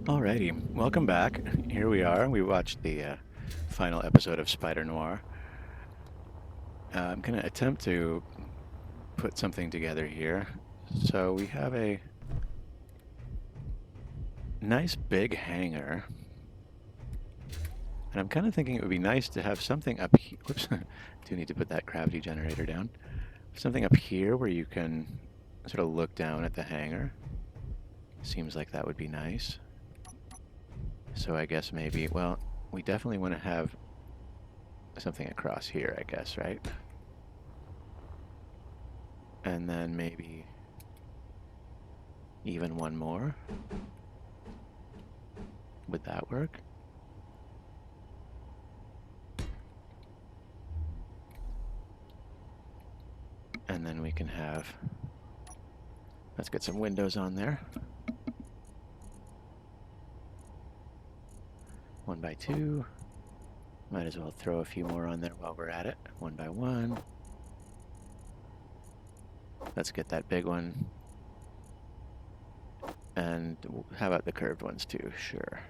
Alrighty, welcome back. Here we are. We watched the final episode of Spider Noir. I'm going to attempt to put something together here. So we have a nice big hangar. And I'm kind of thinking it would be nice to have something up here. Whoops, do need to put that gravity generator down. Something up here where you can sort of look down at the hangar. Seems like that would be nice. So I guess maybe, well, we definitely want to have something across here, I guess, right? And then maybe even one more. Would that work? And then we can have, let's get some windows on there. 1 by 2. Might as well throw a few more on there while we're at it. 1 by 1. Let's get that big one. And how about the curved ones too? Sure.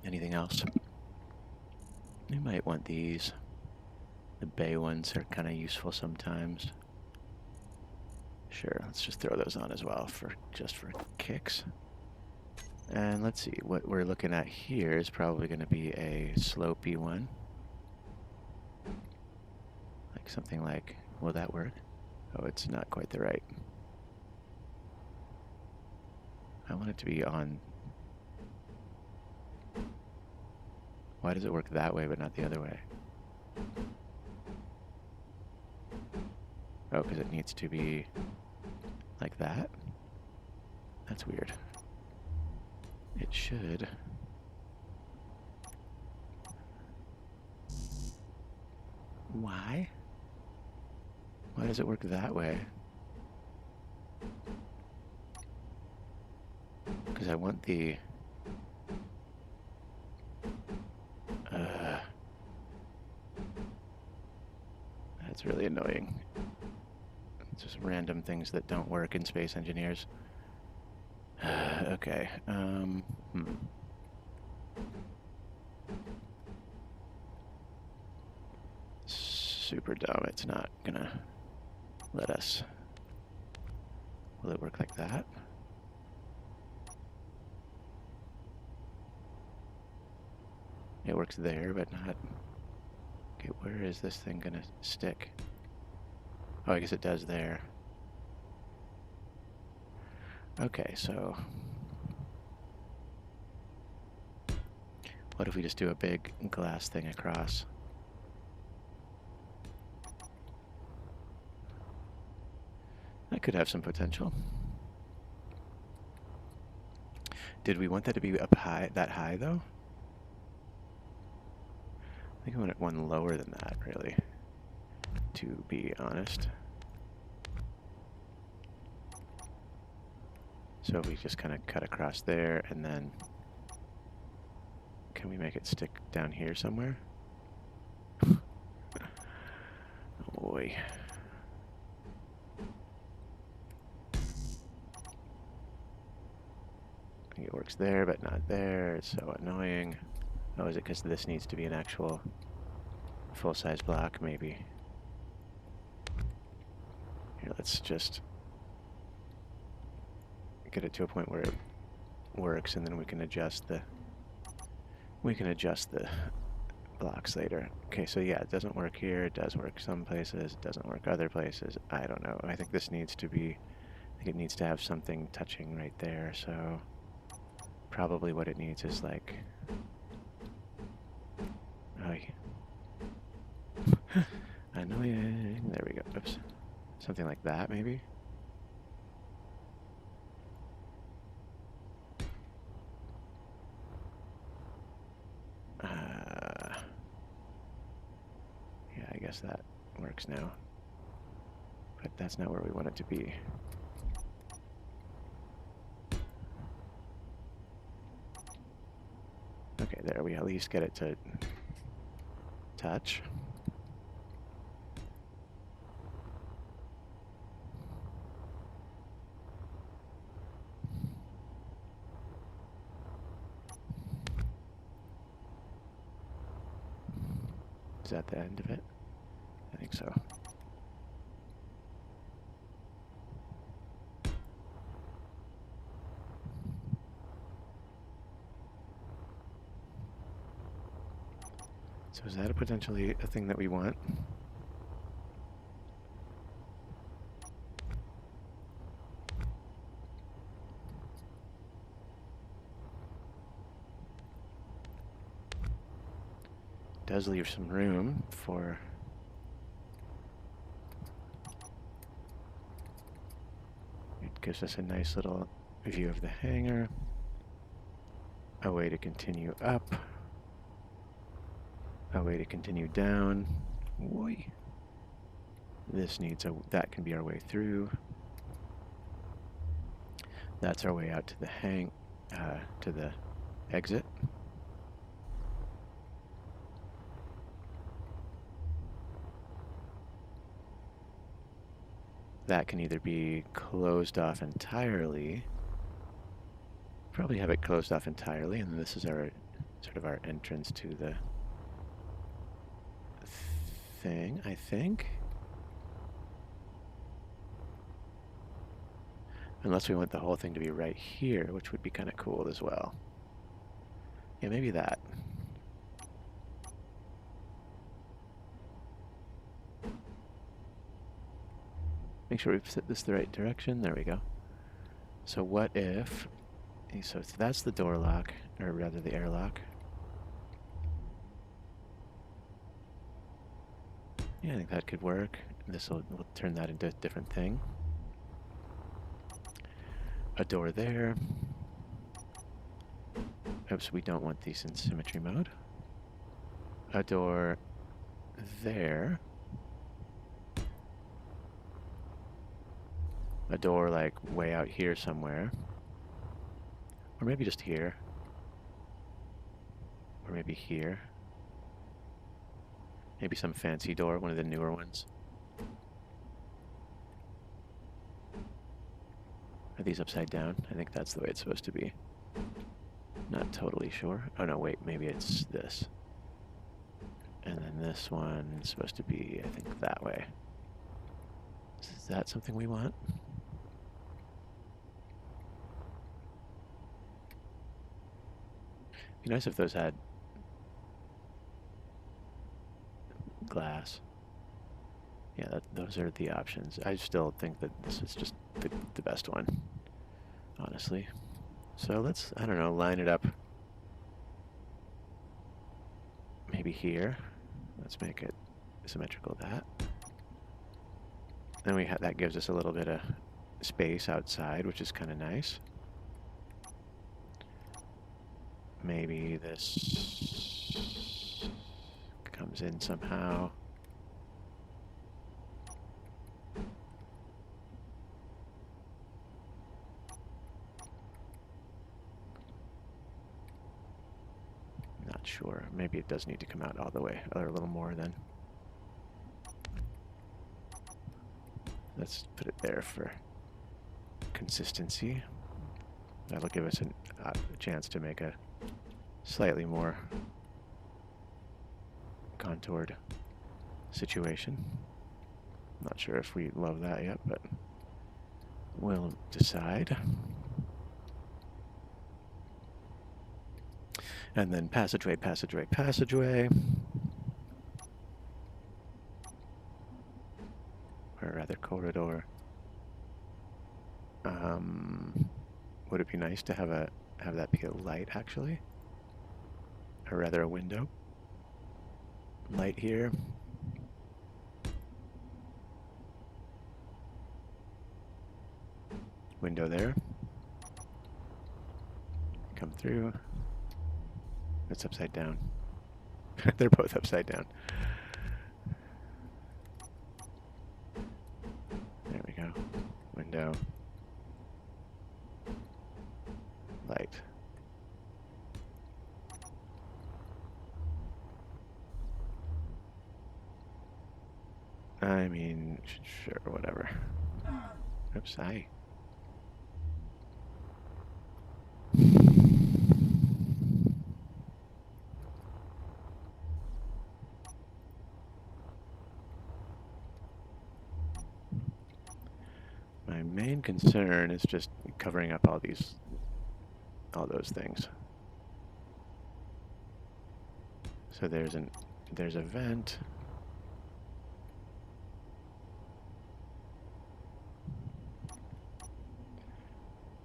Anything else? You might want these. The bay ones are kind of useful sometimes. Sure, let's just throw those on as well just for kicks. And let's see, what we're looking at here is probably going to be a slopey one. Like something like, will that work? Oh, it's not quite the right. I want it to be on. Why does it work that way but not the other way? Oh, because it needs to be like that? That's weird. It should. Why? Why does it work that way? Because I want the... that's really annoying. It's just random things that don't work in Space Engineers. Okay. Super dumb. It's not gonna let us. Will it work like that? It works there, but not. Okay, where is this thing gonna stick? Oh, I guess it does there. Okay, so what if we just do a big glass thing across? That could have some potential. Did we want that to be up high, that high though? I think I want it one lower than that, really, to be honest. So if we just kind of cut across there, and then can we make it stick down here somewhere? Oh boy. I think it works there, but not there. It's so annoying. Oh, is it because this needs to be an actual full-size block, maybe? Here, let's just get it to a point where it works, and then we can adjust the blocks later. Okay, so yeah, it doesn't work here. It does work some places. It doesn't work other places. I don't know. I think this needs to be. I think it needs to have something touching right there. So probably what it needs is like. Oh, annoying. There we go. Oops. Something like that, maybe. Yeah, I guess that works now. But that's not where we want it to be. Okay, there we at least get it to touch. Is that the end of it? I think so. So is that potentially a thing that we want? Does leave some room for it. Gives us a nice little view of the hangar, a way to continue up, a way to continue down. Boy, this needs that can be our way through. That's our way out to the to the exit. That can either be closed off entirely. Probably have it closed off entirely, and this is our sort of our entrance to the thing, I think. Unless we want the whole thing to be right here, which would be kind of cool as well. Yeah, maybe that. Make sure we've set this the right direction. There we go. So what if... So that's the door lock, or rather the airlock. Yeah, I think that could work. We'll turn that into a different thing. A door there. Oops, we don't want these in symmetry mode. A door there. A door like way out here somewhere. Or maybe just here. Or maybe here. Maybe some fancy door, one of the newer ones. Are these upside down? I think that's the way it's supposed to be. Not totally sure. Oh no, wait, maybe it's this. And then this one is supposed to be, I think, that way. Is that something we want? Be nice if those had glass. Yeah, those are the options. I still think that this is just the best one, honestly. So let's, I don't know, line it up maybe here. Let's make it symmetrical, that. Then that gives us a little bit of space outside, which is kind of nice. Maybe this comes in somehow. Not sure. Maybe it does need to come out all the way, or a little more then. Let's put it there for consistency. That'll give us a chance to make a slightly more contoured situation. Not sure if we love that yet, but we'll decide. And then passageway, passageway, passageway. Or rather corridor. Would it be nice to have that be a light actually? Or rather a window? Light here. Window there. Come through. It's upside down. They're both upside down. There we go. Window. Light. I mean, sure, whatever. Oops, I. My main concern is just covering up all those things. So there's a vent.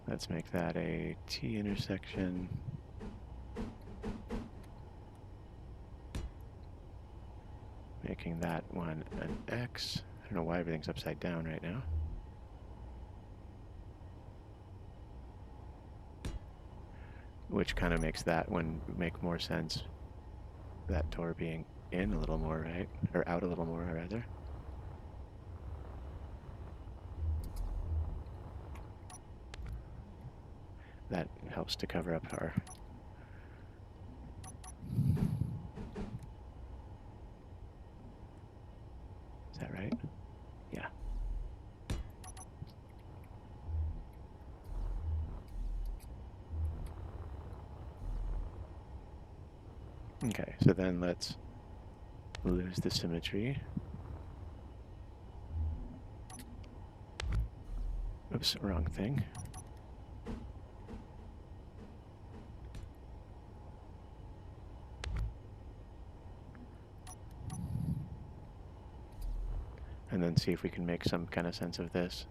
Let's make that a T intersection. Making that one an X. I don't know why everything's upside down right now. Which kind of makes that one make more sense. That door being in a little more, right? Or out a little more, rather. That helps to cover up our... Is that right? Yeah. Okay, so then let's lose the symmetry. Oops, wrong thing. And then see if we can make some kind of sense of this.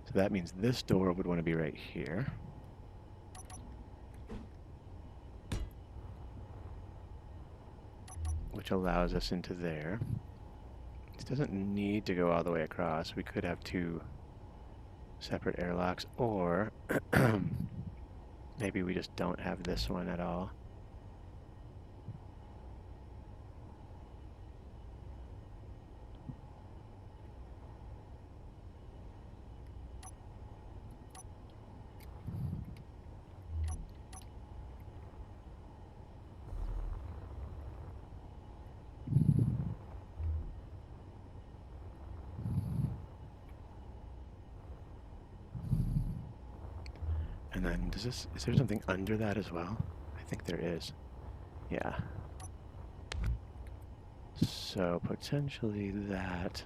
So that means this door would want to be right here. Which allows us into there. This doesn't need to go all the way across. We could have two separate airlocks, or maybe we just don't have this one at all. And then is there something under that as well? I think there is. Yeah. So potentially that.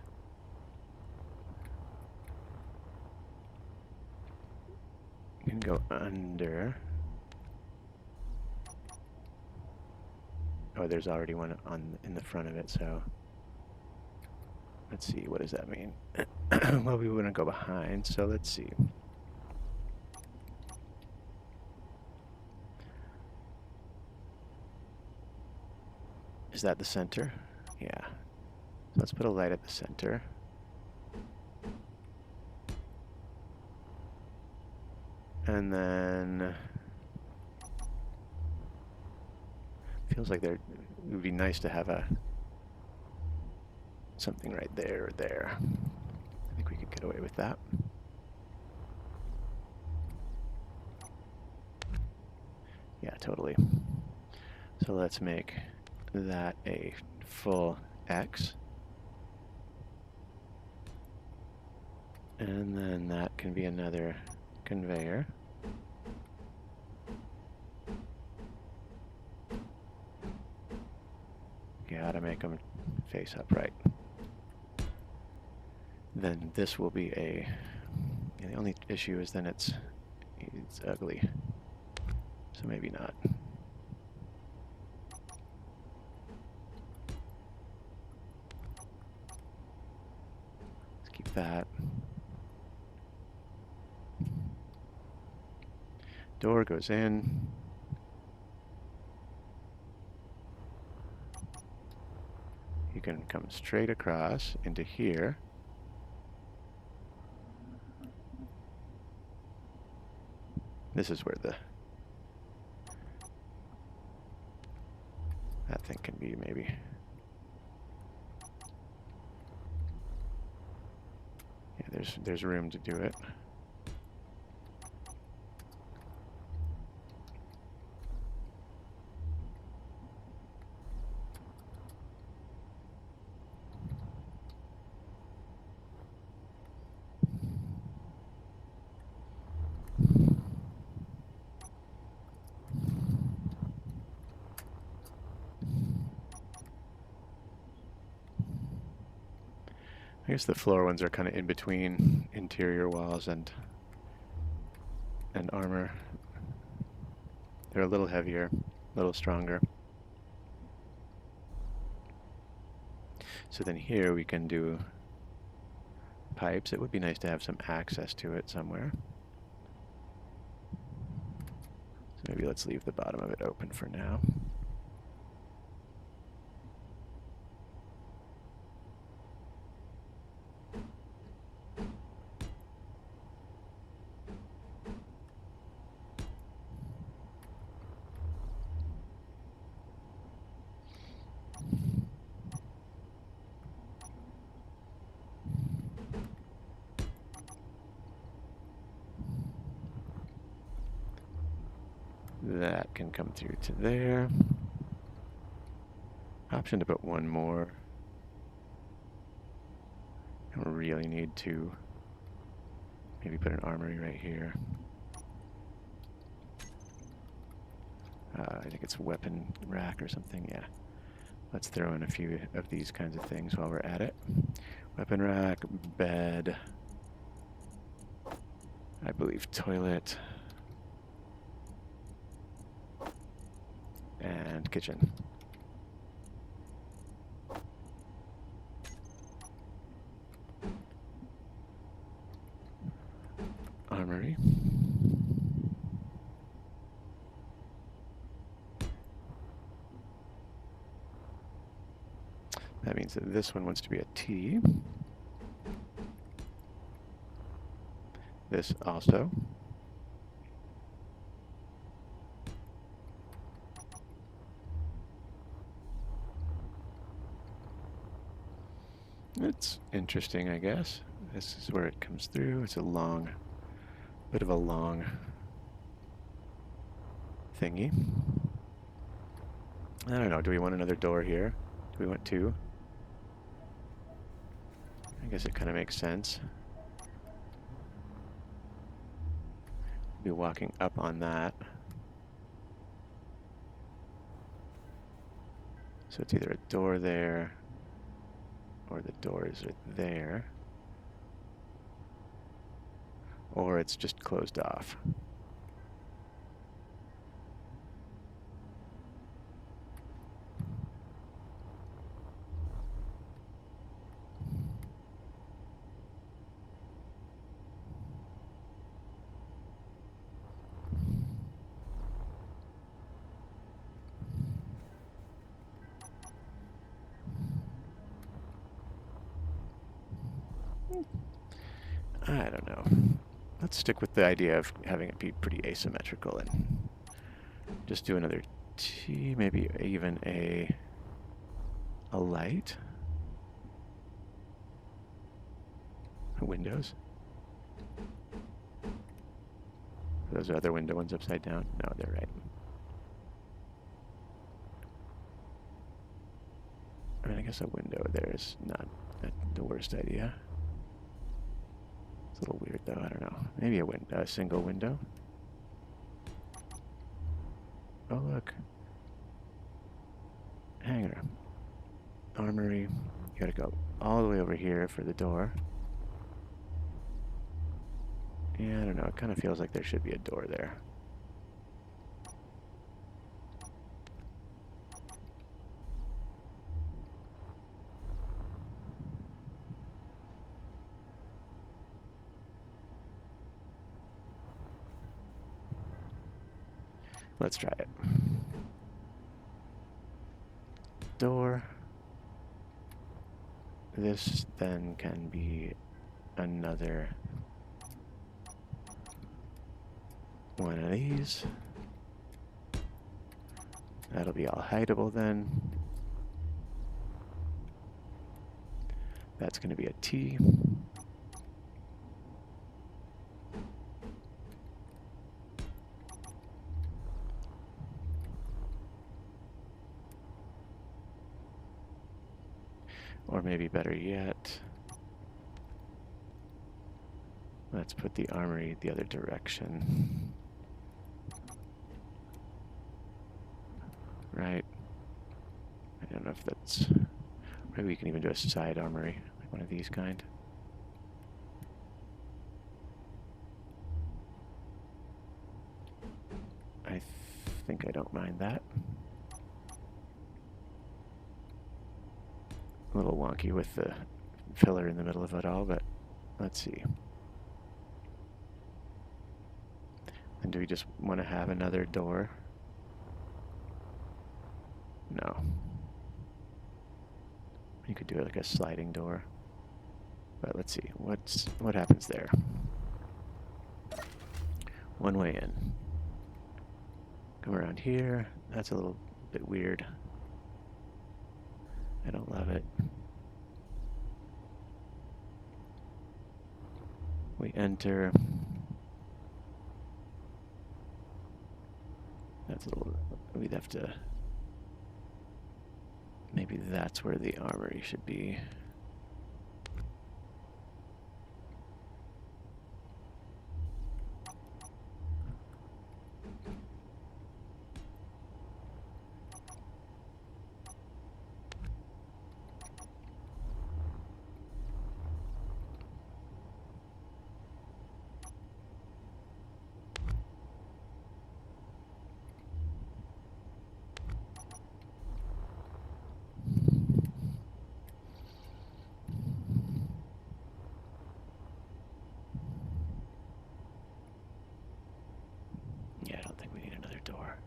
Can go under. Oh, there's already one in the front of it, so let's see, what does that mean? Well, we want to go behind, so let's see. Is that the center? Yeah. So let's put a light at the center. And then feels like it would be nice to have something right there or there. I think we could get away with that. Yeah, totally. So let's make that a full X. And then that can be another conveyor. Gotta make them face upright. Then this will be a... Yeah, the only issue is then it's ugly. So maybe not. Let's keep that. Door goes in. You can come straight across into here. This is where that thing can be, maybe. Yeah, there's room to do it. I guess the floor ones are kind of in between interior walls and armor. They're a little heavier, a little stronger. So then here we can do pipes. It would be nice to have some access to it somewhere. So maybe let's leave the bottom of it open for now. That can come through to there. Option to put one more. I don't really need to. Maybe put an armory right here. I think it's weapon rack or something, yeah. Let's throw in a few of these kinds of things while we're at it. Weapon rack, bed, I believe toilet, and kitchen. Armory. That means that this one wants to be a T. This also. It's interesting, I guess. This is where it comes through. It's a long, bit of a long thingy. I don't know, do we want another door here? Do we want two? I guess it kind of makes sense. Be walking up on that. So it's either a door there or the doors are there, or it's just closed off. I don't know. Let's stick with the idea of having it be pretty asymmetrical and just do another T, maybe even a light. Windows. Those other window ones upside down? No, they're right. I mean, I guess a window there is not the worst idea. It's a little weird though, I don't know. Maybe a single window. Oh look. Hangar. Armory. You gotta go all the way over here for the door. Yeah, I don't know. It kind of feels like there should be a door there. Let's try it. Door. This then can be another one of these. That'll be all hideable then. That's going to be a T. Or maybe better yet, let's put the armory the other direction. Right. I don't know if that's... Maybe we can even do a side armory. Like one of these kind. I think I don't mind that. A little wonky with the filler in the middle of it all, but let's see. And do we just want to have another door? No. You could do like a sliding door. But let's see, what happens there? One way in. Come around here. That's a little bit weird. I don't love it. We enter. That's a little, we'd have to, maybe that's where the armory should be. Yeah, I don't think we need another door.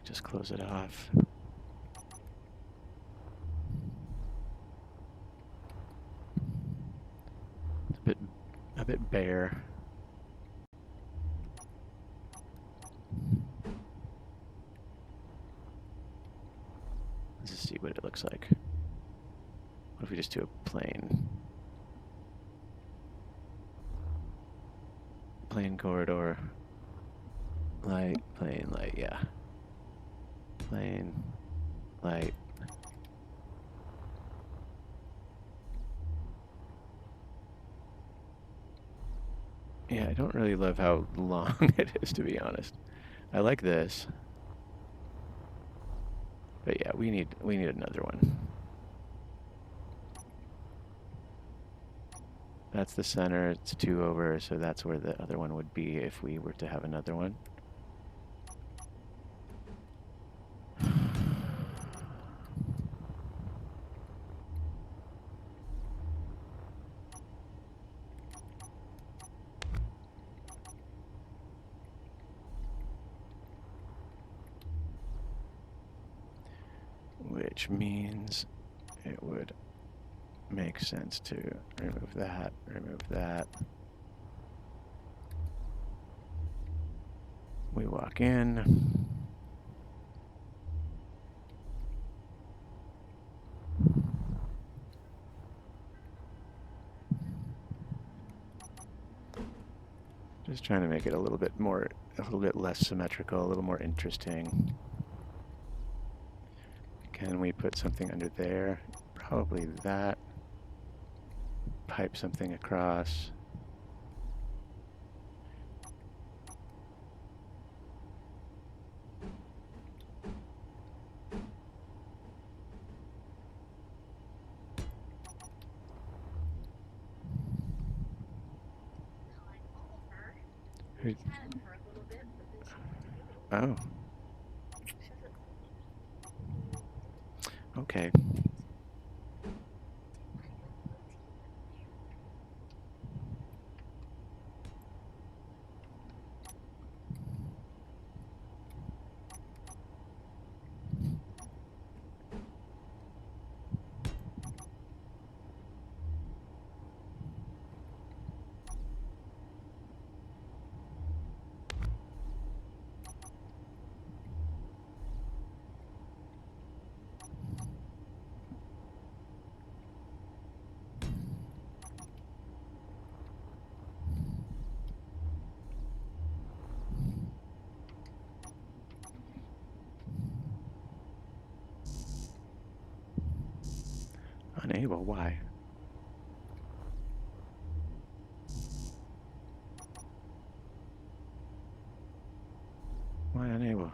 Just close it off. It's a bit bare. Let's just see what it looks like. What if we just do a plain corridor? Light, plain, light, yeah. Plain, light. Yeah, I don't really love how long it is, to be honest. I like this. But yeah, we need another one. That's the center, it's 2 over, so that's where the other one would be if we were to have another one. Which means it would make sense to remove that, remove that. We walk in. Just trying to make it a little bit less symmetrical, a little more interesting. Can we put something under there? Probably that. Pipe something across. Oh. Okay. unable. Why? Why unable?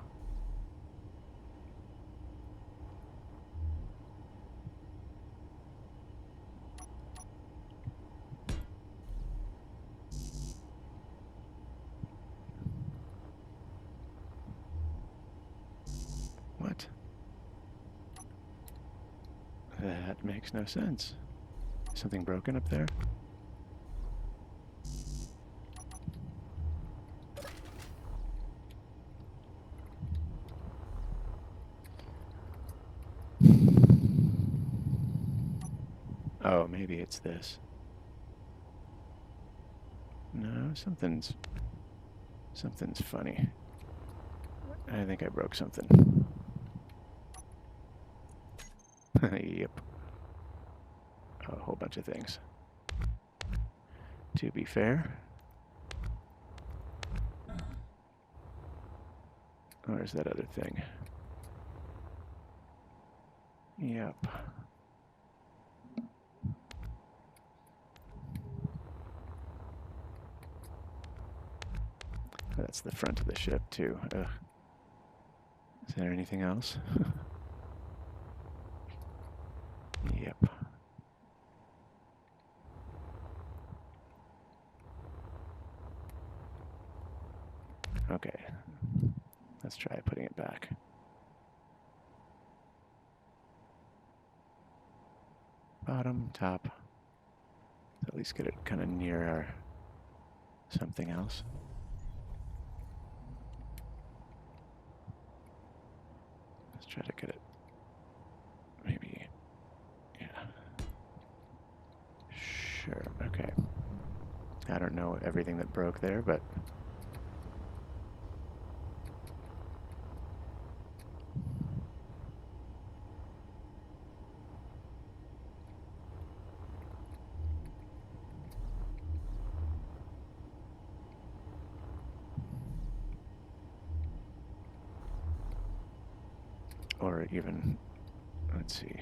What? That makes no sense. Something broken up there? Oh, maybe it's this. No, something's funny. I think I broke something. Yep. A whole bunch of things. To be fair. Where's that other thing? Yep. That's the front of the ship, too. Ugh. Is there anything else? Yep. Okay. Let's try putting it back. Bottom, top. At least get it kind of near our something else. Let's try to get it. Maybe. Yeah. Sure. Okay. I don't know everything that broke there, but or even, let's see.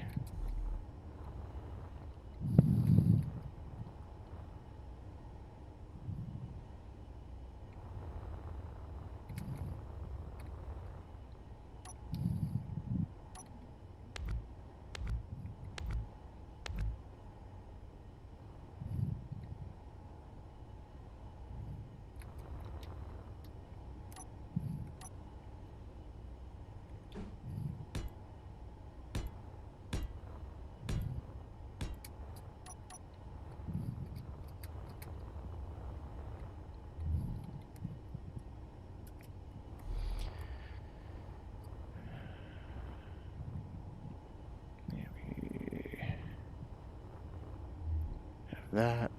That.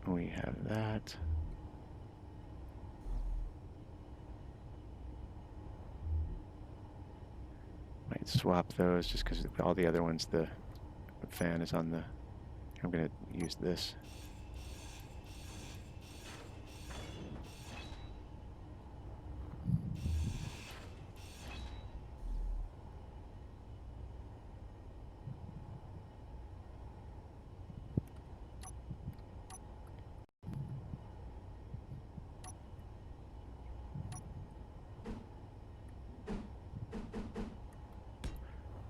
We have that. Might swap those just because all the other ones, the fan is on the. I'm going to use this.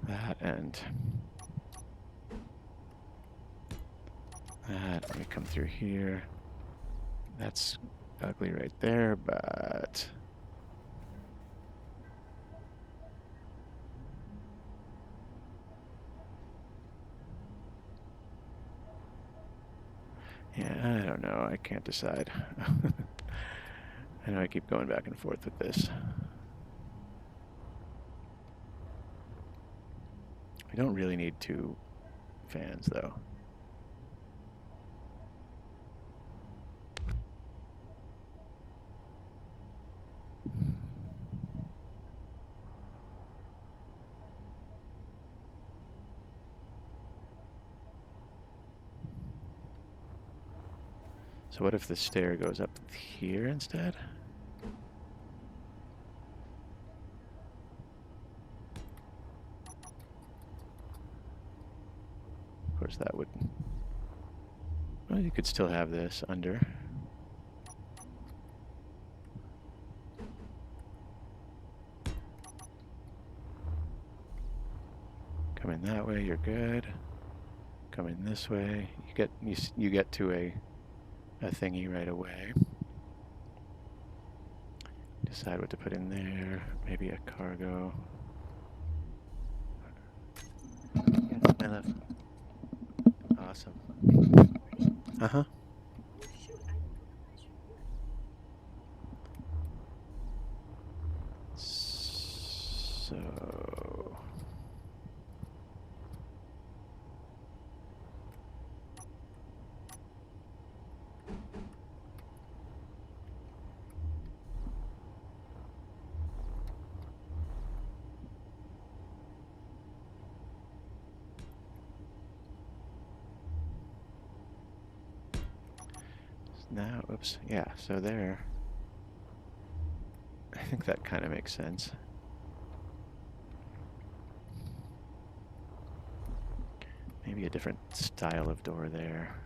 That and that. Let me come through here. That's ugly right there, but yeah, I don't know. I can't decide. I know I keep going back and forth with this. We don't really need 2 fans, though. So what if the stair goes up here instead? Well, you could still have this under. Come in that way, you're good. Come in this way, you get to a thingy right away. Decide what to put in there. Maybe a cargo. Yes, my love. Awesome. Uh-huh. So now, oops, yeah, so there. I think that kind of makes sense. Maybe a different style of door there.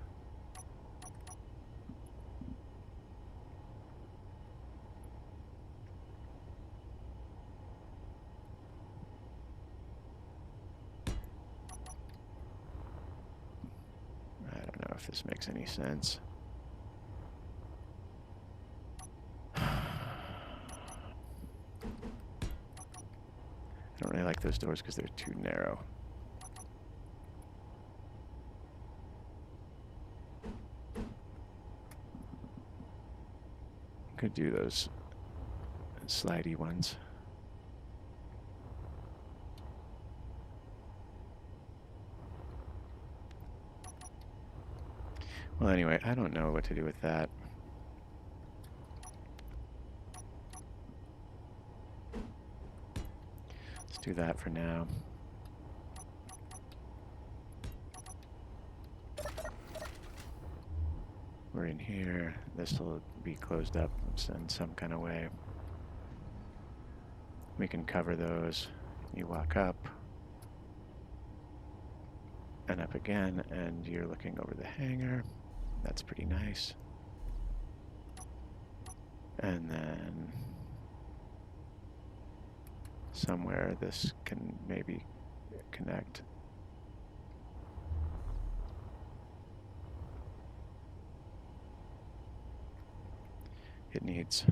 I don't know if this makes any sense. I don't really like those doors because they're too narrow. Could do those slidey ones. Well, anyway, I don't know what to do with that. Let's do that for now. We're in here. This will be closed up in some kind of way. We can cover those. You walk up and up again, and you're looking over the hangar. That's pretty nice. And then somewhere this can maybe connect. It needs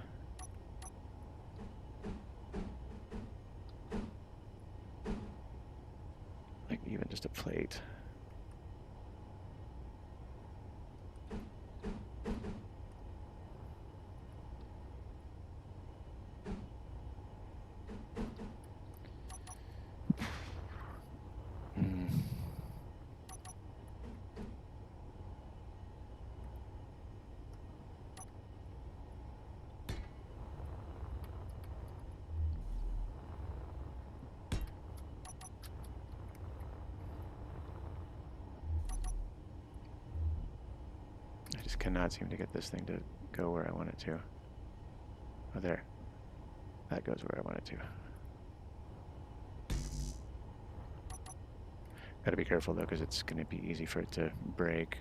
like even just a plate. I just cannot seem to get this thing to go where I want it to. Oh, there. That goes where I want it to. Gotta be careful though, because it's going to be easy for it to break,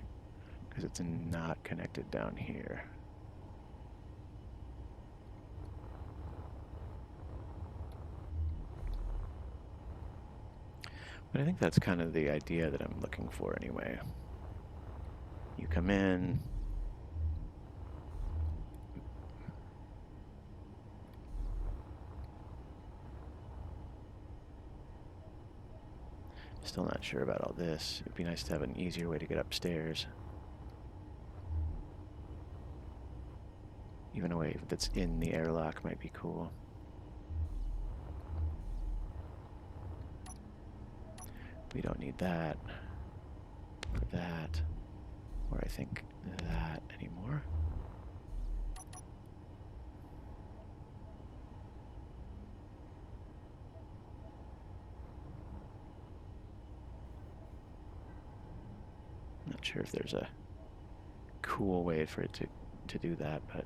because it's not connected down here. But I think that's kind of the idea that I'm looking for anyway. You come in. Still not sure about all this. It'd be nice to have an easier way to get upstairs. Even a way that's in the airlock might be cool. We don't need that, or that, or I think that anymore. Not sure if there's a cool way for it to do that, but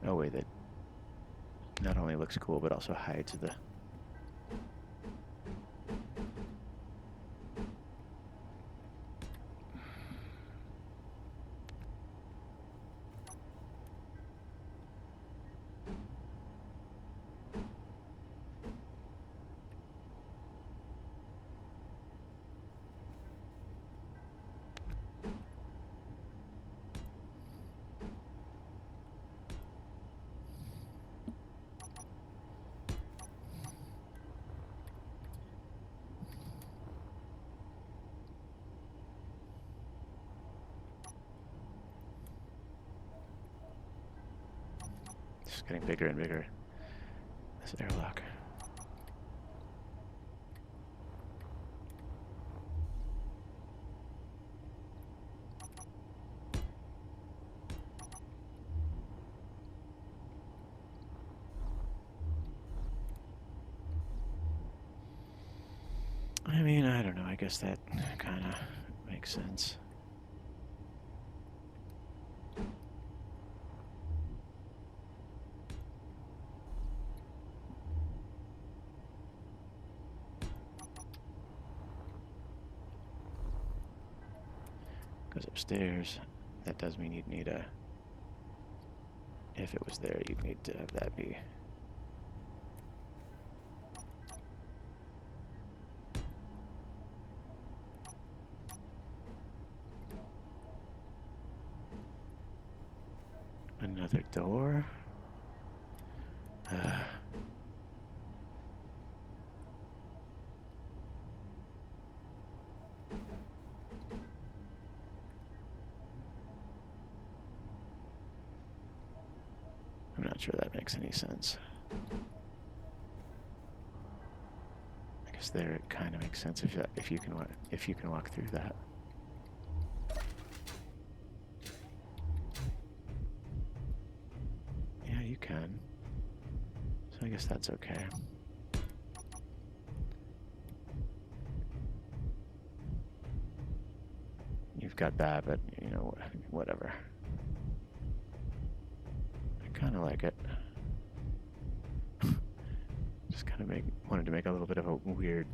oh wait, that not only looks cool, but also hides the... It's getting bigger and bigger. This airlock. I mean, I don't know. I guess that kind of makes sense. Goes upstairs. That does mean you'd need a... If it was there, you'd need to have that be... Another door. I'm not sure that makes any sense. I guess there it kind of makes sense if you can walk through that. Yeah, you can. So I guess that's okay. You've got that, but you know, whatever. I kind of like it. Just kind of wanted to make a little bit of a weird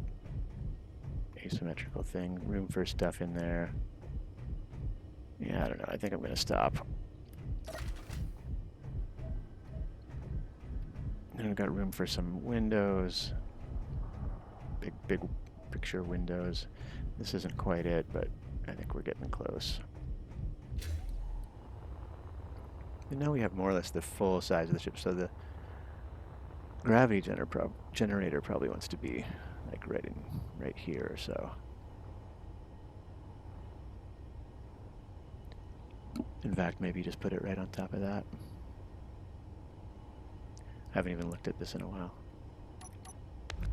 asymmetrical thing. Room for stuff in there. Yeah, I don't know. I think I'm gonna stop. Then we've got room for some windows. Big picture windows. This isn't quite it, but I think we're getting close. And now we have more or less the full size of the ship, so the gravity generator probably wants to be like right here or so. In fact, maybe just put it right on top of that. I haven't even looked at this in a while.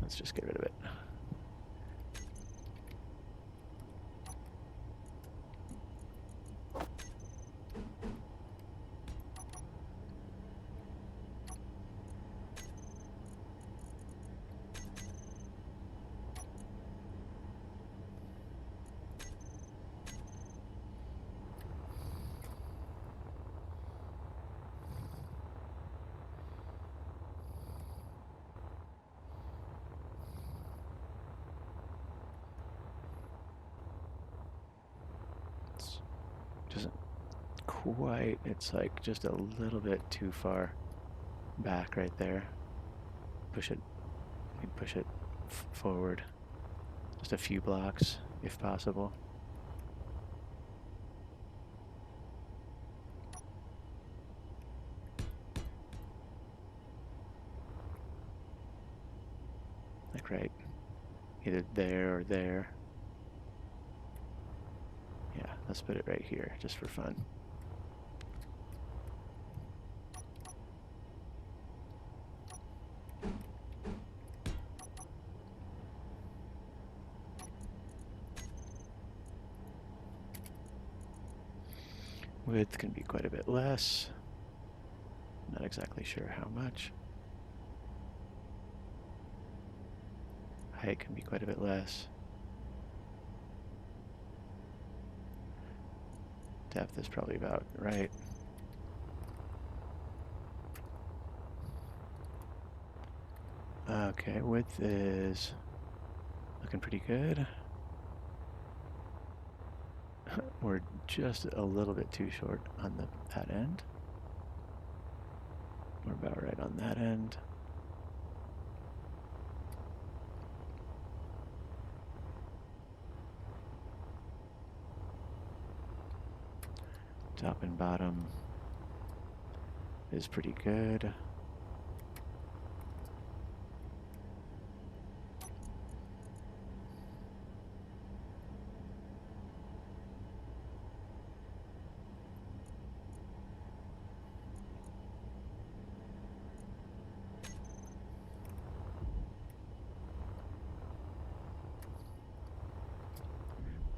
Let's just get rid of it. Doesn't quite, it's like just a little bit too far back right there. Push it forward just a few blocks if possible. Like right either there or there. Yeah, let's put it right here just for fun. Width can be quite a bit less. Not exactly sure how much. Height can be quite a bit less. Depth is probably about right. Okay, width is looking pretty good. We're just a little bit too short on that end. We're about right on that end. Top and bottom is pretty good.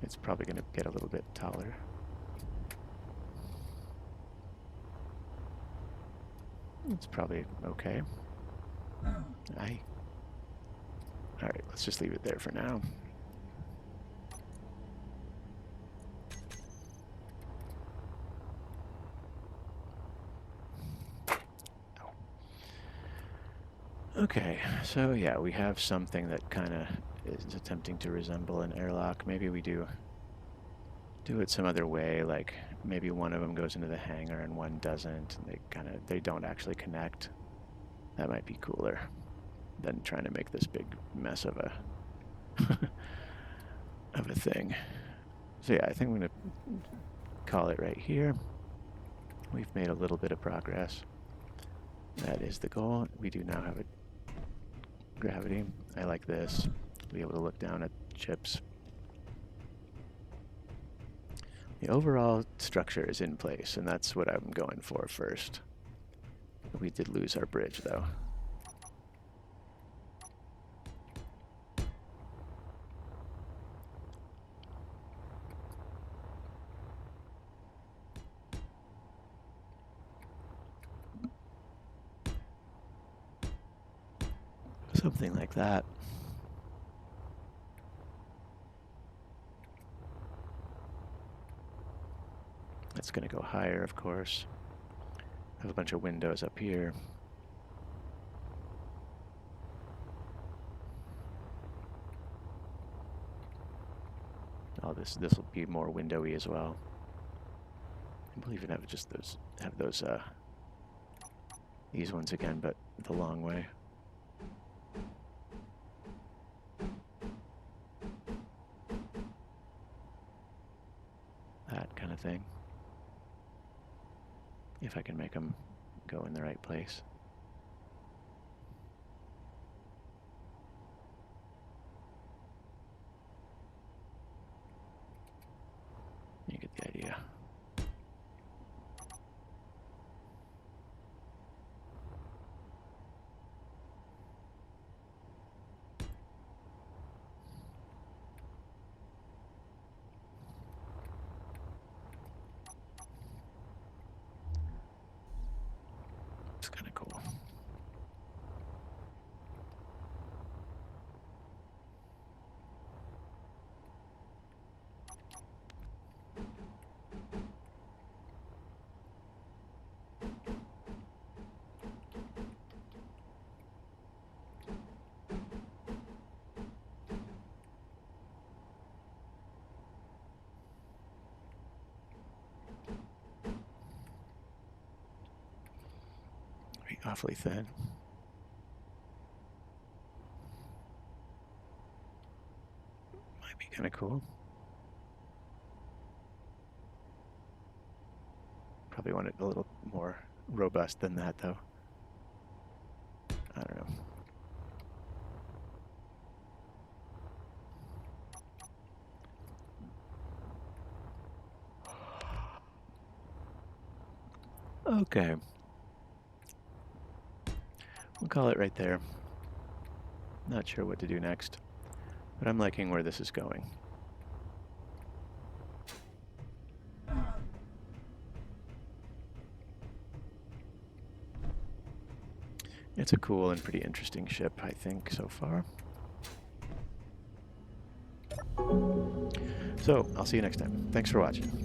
It's probably going to get a little bit taller. It's probably okay. Aye. Alright, let's just leave it there for now. Okay, so yeah, we have something that kind of is attempting to resemble an airlock. Maybe we do it some other way, like maybe one of them goes into the hangar and one doesn't, and they don't actually connect. That might be cooler than trying to make this big mess of a of a thing. So yeah, I think I'm gonna call it right here. We've made a little bit of progress. That is the goal. We do now have a gravity. I like this. Be able to look down at chips. The overall structure is in place, and that's what I'm going for first. We did lose our bridge, though. Something like that. That's going to go higher, of course. I have a bunch of windows up here. Oh, this will be more windowy as well. We'll even have just those these ones again, but the long way. That kind of thing. If I can make them go in the right place. You get the idea. It's kind of cool. Awfully thin. Might be kind of cool. Probably want it a little more robust than that, though. I don't know. Okay. We'll call it right there. Not sure what to do next, but I'm liking where this is going. It's a cool and pretty interesting ship, I think, so far. So, I'll see you next time. Thanks for watching.